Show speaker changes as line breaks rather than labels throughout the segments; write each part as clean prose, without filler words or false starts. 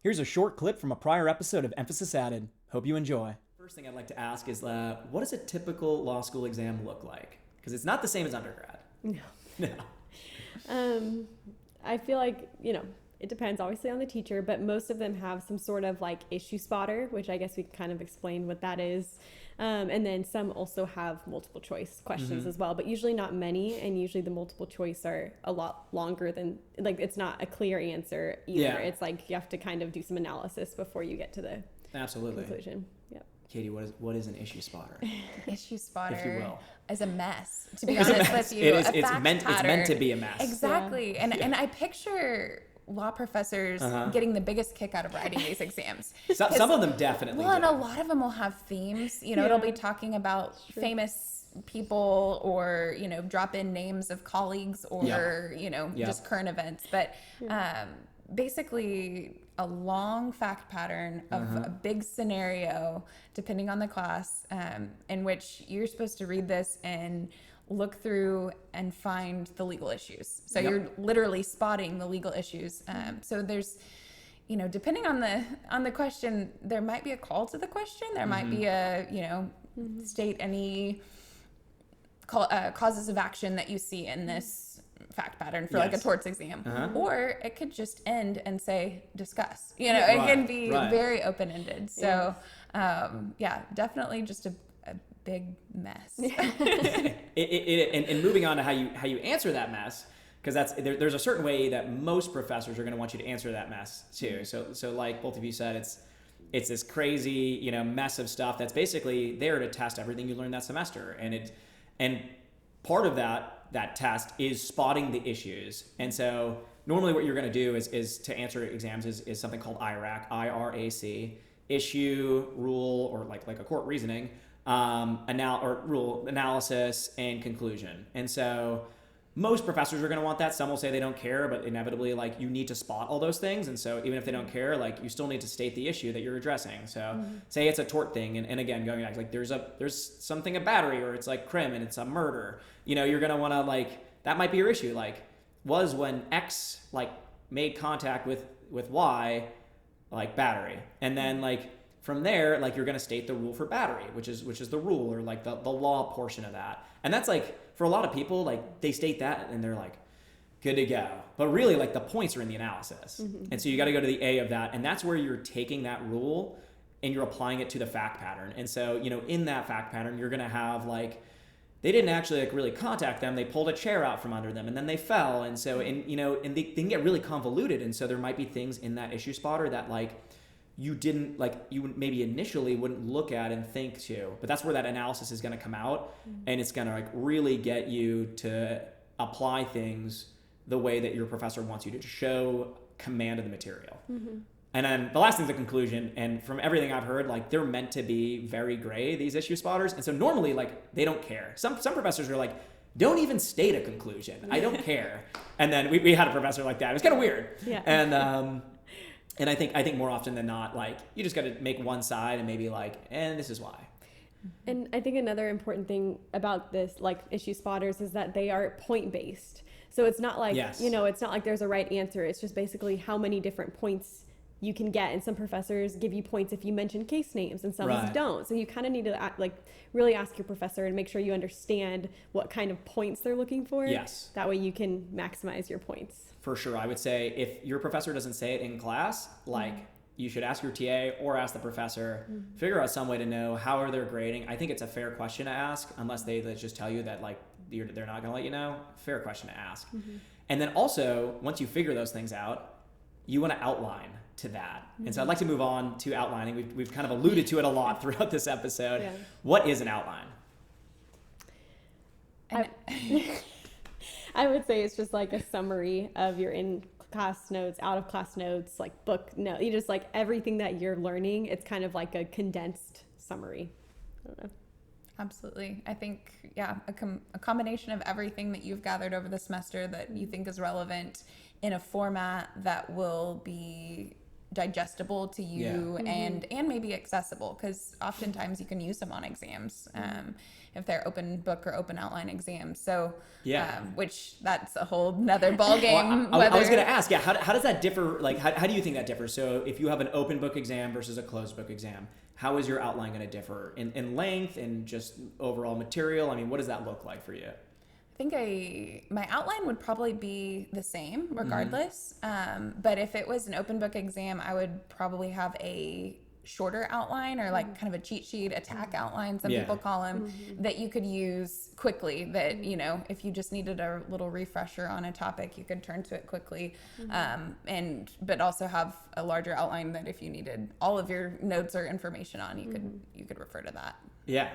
Here's a short clip from a prior episode of Emphasis Added. Hope you enjoy. First thing I'd like to ask is what does a typical law school exam look like? Because it's not the same as undergrad.
No.
No.
I feel like, it depends obviously on the teacher, but most of them have some sort of like issue spotter, which I guess we kind of explained what that is. And then some also have multiple choice questions as well, but usually not many. And usually the multiple choice are a lot longer than, like, it's not a clear answer either.
Yeah.
It's like you have to kind of do some analysis before you get to the
Absolutely.
conclusion. Yep.
Katie, what is an issue spotter?
Issue spotter
If you will.
is a mess, to be honest with you.
It's meant to be a mess.
Exactly. Yeah. And I picture law professors getting the biggest kick out of writing these exams.
Some of them definitely
Well,
do.
and a lot of them will have themes. It'll be talking about famous people or, drop in names of colleagues or, just current events. But basically a long fact pattern of a big scenario, depending on the class, in which you're supposed to read this and look through and find the legal issues. So you're literally spotting the legal issues. So there's, depending on the question, there might be a call to the question. There might be a, state any causes of action that you see in this fact pattern for like a torts exam, or it could just end and say discuss. It can be very open-ended. So definitely just a big mess.
And moving on to how you answer that mess, because there's a certain way that most professors are going to want you to answer that mess too. So like both of you said, it's this crazy mess of stuff that's basically there to test everything you learned that semester, and part of that test is spotting the issues. And so normally what you're going to do is to answer exams is something called IRAC, IRAC, issue, rule, or like a court reasoning, rule, analysis, and conclusion. And so most professors are going to want that. Some will say they don't care, but inevitably, you need to spot all those things. And so even if they don't care, you still need to state the issue that you're addressing. So say it's a tort thing, and again, going back, there's something, a battery, or it's like crim and it's a murder. You're going to want to, that might be your issue. Was when X, made contact with Y, battery. And then, from there, you're going to state the rule for battery, which is the rule, or the law portion of that. And that's for a lot of people, they state that and they're good to go. But really, the points are in the analysis. And so you got to go to the A of that. And that's where you're taking that rule and you're applying it to the fact pattern. And so, in that fact pattern, you're going to have they didn't actually really contact them. They pulled a chair out from under them and then they fell. And so, and they can get really convoluted. And so there might be things in that issue spotter that you didn't you maybe initially wouldn't look at and think to, but that's where that analysis is going to come out, and it's going to really get you to apply things the way that your professor wants you to show command of the material. And then the last thing's the conclusion, and from everything I've heard, they're meant to be very gray, these issue spotters, and so normally they don't care. Some professors are don't even state a conclusion. I don't care. And then we had a professor like that. It was kind of weird.
Yeah.
And I think more often than not, you just got to make one side and maybe and this is why.
And I think another important thing about this, issue spotters, is that they are point based. So it's not it's not there's a right answer. It's just basically how many different points you can get. And some professors give you points if you mention case names, and some don't. So you kind of need to really ask your professor and make sure you understand what kind of points they're looking for.
Yes.
That way you can maximize your points.
For sure. I would say if your professor doesn't say it in class, you should ask your TA or ask the professor, figure out some way to know how are they grading. I think it's a fair question to ask, unless they just tell you that they're not going to let you know. Fair question to ask. And then also, once you figure those things out, you want to outline to that. And so I'd like to move on to outlining. We've kind of alluded to it a lot throughout this episode. Yeah. What is an outline?
I would say it's just a summary of your in-class notes, out-of-class notes, book notes. You just everything that you're learning. It's kind of a condensed summary. I don't know.
Absolutely. I think, a combination of everything that you've gathered over the semester that you think is relevant in a format that will be digestible to you and maybe accessible, because oftentimes you can use them on exams if they're open book or open outline exams. So which that's a whole nother ball game.
Well, I was going to ask, how does that differ? Like, how do you think that differs? So if you have an open book exam versus a closed book exam, how is your outline going to differ in length and just overall material? I mean, what does that look like for you?
I think my outline would probably be the same regardless. But if it was an open book exam, I would probably have a shorter outline, or like kind of a cheat sheet, attack outline, some people call them, that you could use quickly, that, you know, if you just needed a little refresher on a topic, you could turn to it quickly. But also have a larger outline that if you needed all of your notes or information on, you could refer to that.
Yeah,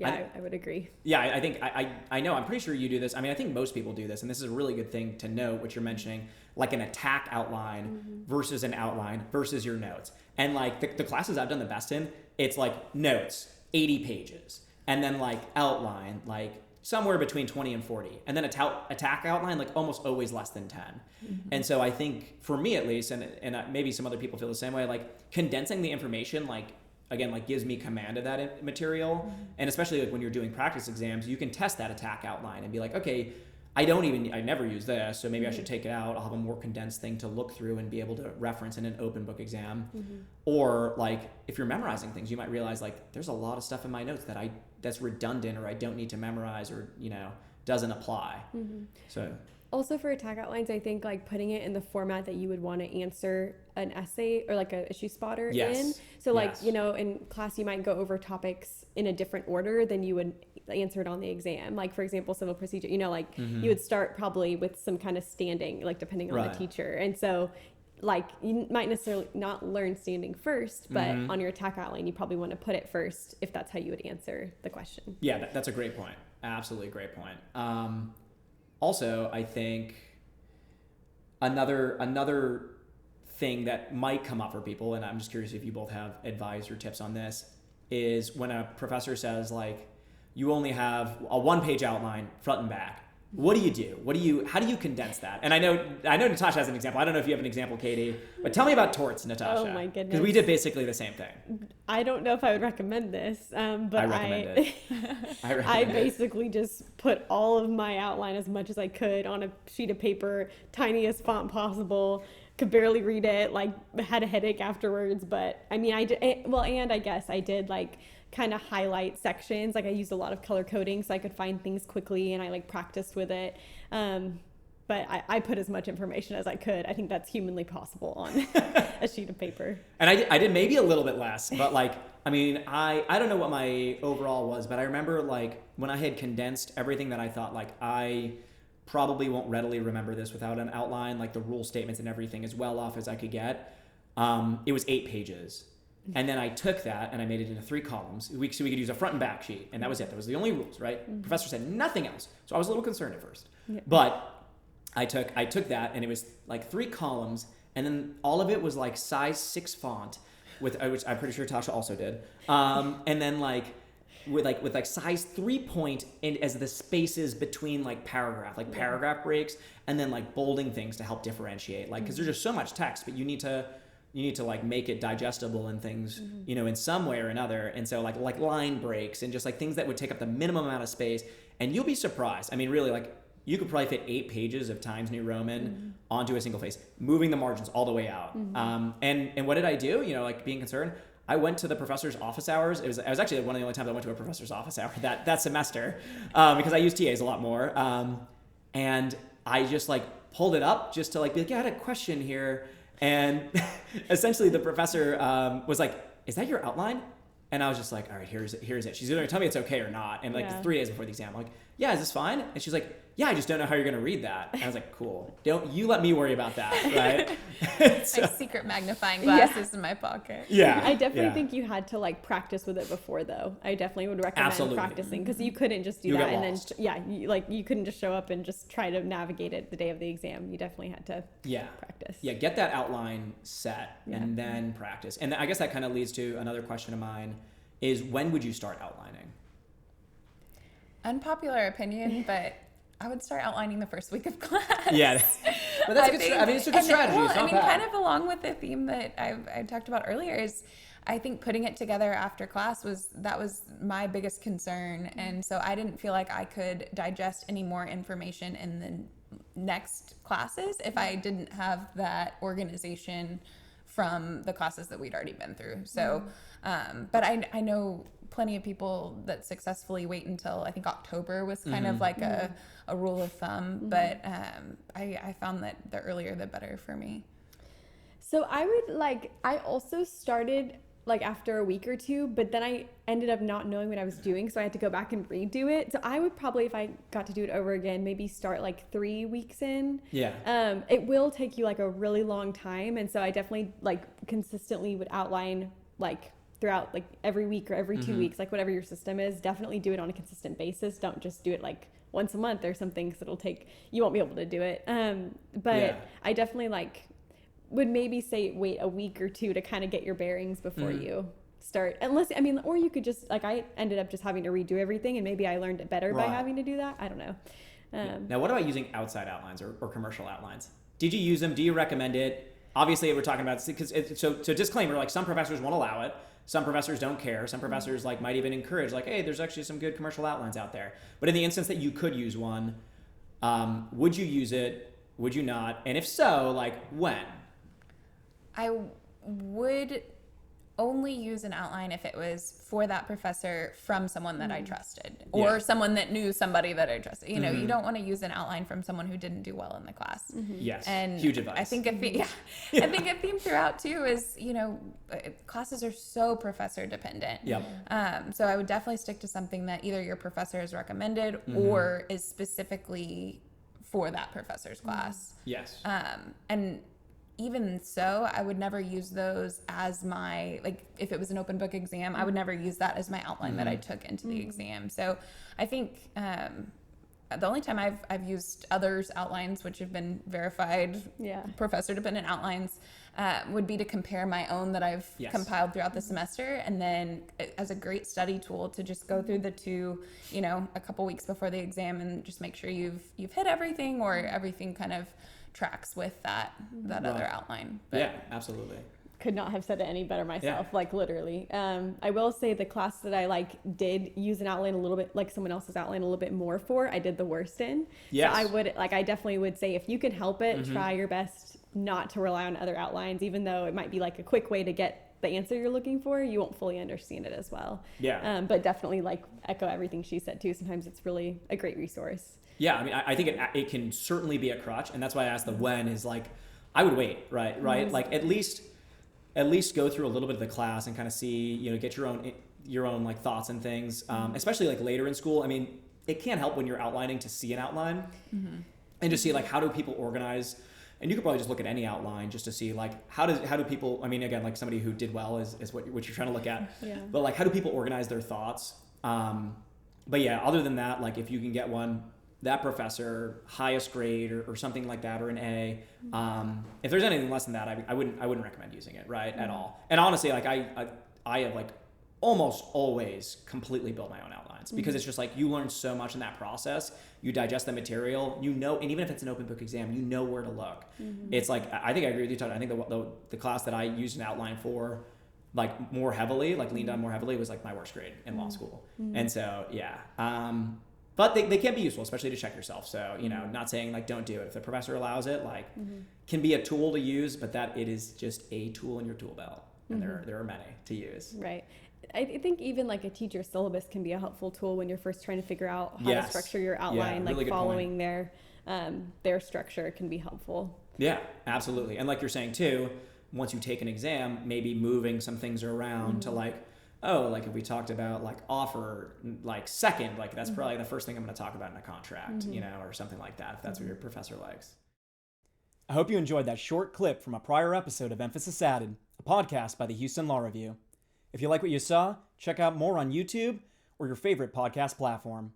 I would agree.
Yeah, I think I know. I'm pretty sure you do this. I mean, I think most people do this, and this is a really good thing to note, what you're mentioning, like an attack outline versus an outline versus your notes. And like the classes I've done the best in, it's like notes, 80 pages, and then like outline, like somewhere between 20 and 40, and then attack outline, like almost always less than 10. And so I think, for me at least, and maybe some other people feel the same way, like condensing the information, like, again, like gives me command of that material. And especially like when you're doing practice exams, you can test that attack outline and be like, okay, I never use this, so maybe I should take it out. I'll have a more condensed thing to look through and be able to reference in an open book exam. Or like if you're memorizing things, you might realize like there's a lot of stuff in my notes that's redundant, or I don't need to memorize, or, you know, doesn't apply. So
also for attack outlines, I think like putting it in the format that you would want to answer an essay or like a issue spotter in. So like, you know, in class you might go over topics in a different order than you would answer it on the exam. Like, for example, civil procedure, you know, like you would start probably with some kind of standing, like depending on the teacher. And so like you might necessarily not learn standing first, but on your attack outline, you probably want to put it first if that's how you would answer the question.
Yeah, that's a great point. Absolutely great point. Also, I think another thing that might come up for people, and I'm just curious if you both have advice or tips on this, is when a professor says like, you only have a 1-page outline front and back. What do you do? How do you condense that? And I know Natasha has an example. I don't know if you have an example, Katy, but tell me about torts, Natasha.
Oh my goodness.
Because we did basically the same thing.
I don't know if I would recommend this, but
I recommend it.
I basically just put all of my outline as much as I could on a sheet of paper, tiniest font possible. Could barely read it, like had a headache afterwards. But I mean, I did, and I guess I did like kind of highlight sections. Like I used a lot of color coding so I could find things quickly, and I like practiced with it. But I put as much information as I could. I think that's humanly possible on a sheet of paper.
And I did maybe a little bit less, but like, I mean, I don't know what my overall was, but I remember like when I had condensed everything that I thought like I probably won't readily remember this without an outline, like the rule statements and everything as well off as I could get. It was 8 pages. And then I took that and I made it into 3 columns. So we could use a front and back sheet, and that was it. That was the only rules, right? Professor said nothing else. So I was a little concerned at first. Yeah. But I took that, and it was like 3 columns, and then all of it was like size 6 font, which I'm pretty sure Tasha also did. And then with size 3 point as the spaces between like paragraph breaks, and then like bolding things to help differentiate, like, because there's just so much text, but you need to like make it digestible and things, you know, in some way or another. And so like line breaks and just like things that would take up the minimum amount of space, and you'll be surprised. I mean, really, like you could probably fit 8 pages of Times New Roman onto a single face, moving the margins all the way out. And what did I do? You know, like being concerned, I went to the professor's office hours. I was actually one of the only times I went to a professor's office hour that semester, because I used TAs a lot more. And I just like pulled it up just to like be like, yeah, I had a question here. And essentially the professor was like, is that your outline? And I was just like, all right, here's it. She's either gonna tell me it's okay or not. And like 3 days before the exam, I'm like, yeah, is this fine? And she's like, yeah, I just don't know how you're gonna read that. And I was like, cool. Don't you let me worry about that, right?
So, secret magnifying glasses in my pocket.
Yeah.
I definitely think you had to like practice with it before, though. I definitely would recommend practicing, because you couldn't just do that and
lost.
then you couldn't just show up and just try to navigate it the day of the exam. You definitely had to practice.
Yeah, get that outline set and then practice. And I guess that kind of leads to another question of mine is, when would you start outlining?
Unpopular opinion, but I would start outlining the first week of class.
Yeah, but that's good. I mean, it's a good strategy.
Well,
it's not
I mean,
bad.
kind of along with the theme that I talked about earlier is, I think putting it together after class was my biggest concern, and so I didn't feel like I could digest any more information in the next classes if I didn't have that organization from the classes that we'd already been through. So, but I know plenty of people that successfully wait until I think October was kind of like a rule of thumb, but I found that the earlier the better for me.
So I also started like after a week or two, but then I ended up not knowing what I was doing, so I had to go back and redo it. So I would probably, if I got to do it over again, maybe start like 3 weeks in.
Yeah.
It will take you like a really long time, and so I definitely like consistently would outline like throughout like every week or every 2 weeks, like whatever your system is. Definitely do it on a consistent basis. Don't just do it like once a month or something, because you won't be able to do it. But I definitely would maybe say wait a week or two to kind of get your bearings before you start. Or you could just, like, I ended up just having to redo everything, and maybe I learned it better by having to do that. I don't know.
Now, what about using outside outlines or commercial outlines? Did you use them? Do you recommend it? Obviously, we're talking about, because so disclaimer, like, some professors won't allow it. Some professors don't care. Some professors like might even encourage, like, hey, there's actually some good commercial outlines out there. But in the instance that you could use one, would you use it? Would you not? And if so, like, when?
I would only use an outline if it was for that professor from someone that I trusted, or someone that knew somebody that I trusted. You know, you don't want to use an outline from someone who didn't do well in the class.
Yes,
and
huge advice.
I think I think a theme throughout too is, you know, classes are so professor dependent. So I would definitely stick to something that either your professor has recommended or is specifically for that professor's class.
Yes.
And even so, I would never use those as my, like, if it was an open book exam, I would never use that as my outline that I took into the exam. So I think the only time I've used others' outlines, which have been verified professor dependent outlines, would be to compare my own that I've compiled throughout the semester, and then as a great study tool to just go through the two, you know, a couple weeks before the exam, and just make sure you've hit everything, or everything kind of tracks with that other outline. But
yeah, absolutely.
Could not have said it any better myself, like literally. I will say the class that I did use an outline a little bit, like someone else's outline a little bit more for, I did the worst in.
Yes.
So I definitely would say, if you can help it, try your best not to rely on other outlines, even though it might be like a quick way to get the answer you're looking for. You won't fully understand it as well.
Yeah.
But definitely echo everything she said too. Sometimes it's really a great resource.
Yeah, I mean, I think it can certainly be a crutch, and that's why I asked the when is like, I would wait, right? Like at least go through a little bit of the class and kind of see, you know, get your own like thoughts and things, especially like later in school. I mean, it can't help when you're outlining to see an outline and just see like, how do people organize? And you could probably just look at any outline just to see like, how do people, I mean, again, like somebody who did well is what you're trying to look at, but like, how do people organize their thoughts? But yeah, other than that, like if you can get one, that professor, highest grade or something like that, or an A. If there's anything less than that, I wouldn't recommend using it, right, at all. And honestly, like I have like almost always completely built my own outlines, because it's just like, you learn so much in that process. You digest the material, you know, and even if it's an open book exam, you know where to look. It's like, I think I agree with you, Todd. I think the class that I used an outline for, like more heavily, like leaned on more heavily, was like my worst grade in law school. And so, yeah. But they can be useful, especially to check yourself. So, you know, not saying like don't do it. If the professor allows it, like can be a tool to use, but that it is just a tool in your tool belt. And there are many to use.
Right. I think even like a teacher syllabus can be a helpful tool when you're first trying to figure out how to structure your outline,
really
like following their structure can be helpful.
Yeah, absolutely. And like you're saying too, once you take an exam, maybe moving some things around to like, oh, like if we talked about like offer, like second, like that's probably the first thing I'm going to talk about in a contract, you know, or something like that, if that's what your professor likes. I hope you enjoyed that short clip from a prior episode of Emphasis Added, a podcast by the Houston Law Review. If you like what you saw, check out more on YouTube or your favorite podcast platform.